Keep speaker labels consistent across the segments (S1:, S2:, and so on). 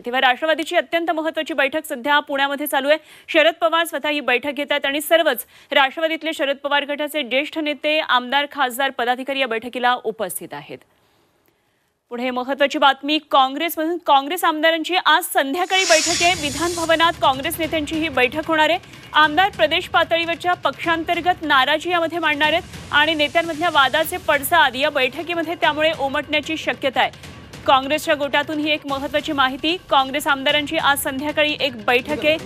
S1: तेव्हा राष्ट्रवादीची अत्यंत महत्त्वाची बैठक सध्या पुण्यामध्ये चालू आहे। शरद पवार स्वतः ही बैठक घेतात आणि सर्वच राष्ट्रवादीतले शरद पवार गटाचे ज्येष्ठ नेते, आमदार, खासदार, पदाधिकारी या बैठकीला उपस्थित आहेत। पुढे महत्त्वाची बातमी, काँग्रेस आमदारांची आज संध्याकाळी बैठक आहे। विधान भवनात काँग्रेस नेत्यांची ही बैठक होणार आहे। आमदार प्रदेश पातळीवरच्या पक्षांतर्गत नाराजी यामध्ये मांडणार आहेत आणि नेत्यांमधल्या वादाचे पडसाद या बैठकीमध्ये त्यामुळे उमटण्याची शक्यता आहे। काँग्रेसच्या गोटातून ही एक महत्त्वाची माहिती, काँग्रेस आमदारांची आज संध्याकाळी एक बैठक आहे।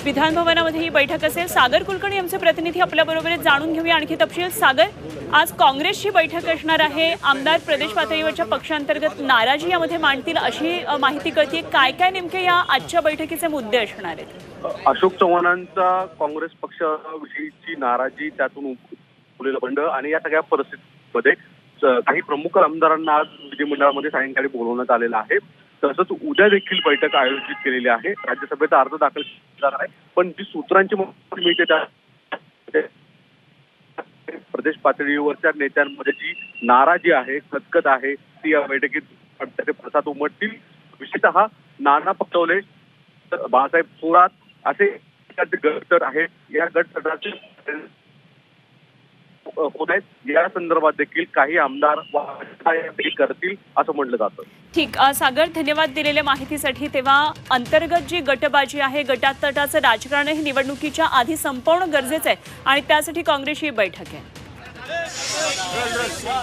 S1: विधान भवनामध्ये ही बैठक असेल। सागर कुलकर्णी आमचे प्रतिनिधी आपल्याबरोबर जाणून घेऊया आणखी तपशील। सागर, आज काँग्रेसची बैठक असणार आहे। आमदार प्रदेश पातळीवरच्या पक्षांतर्गत नाराजी यामध्ये मांडतील अशी माहिती कळते। काय काय नेमके या आजच्या बैठकीचे मुद्दे असणार आहेत?
S2: अशोक चव्हाणांचा काँग्रेस पक्षाविषयीची नाराजी, त्यातून उरलेलं बंड आणि या सगळ्या परिस्थितीमध्ये काही प्रमुख आमदारांना आज विधिमंडळामध्ये सायंकाळी बोलवण्यात आलेलं आहे। तसंच उद्या देखील बैठक आयोजित केलेली आहे। राज्यसभेचा अर्ज दाखल करणार आहे, पण जी सूत्रांची माहिती मिळते त्या प्रदेश पातळीवरच्या नेत्यांमध्ये जी नाराजी आहे, खतखत आहे, ती या बैठकीत त्याचे पडसाद उमटतील। विशेषतः नाना पटोले, बाळासाहेब थोरात असे गट आहेत, या गटचे होत आहेत। या संदर्भात देखील काही आमदार करतील असं म्हटलं जातं।
S1: ठीक, सागर, धन्यवाद दिलेल्या माहितीसाठी। तेव्हा अंतर्गत जी गटबाजी आहे, गटातटाचं राजकारण हे निवडणुकीच्या आधी संपवणं गरजेचं आहे आणि त्यासाठी काँग्रेसची बैठक आहे।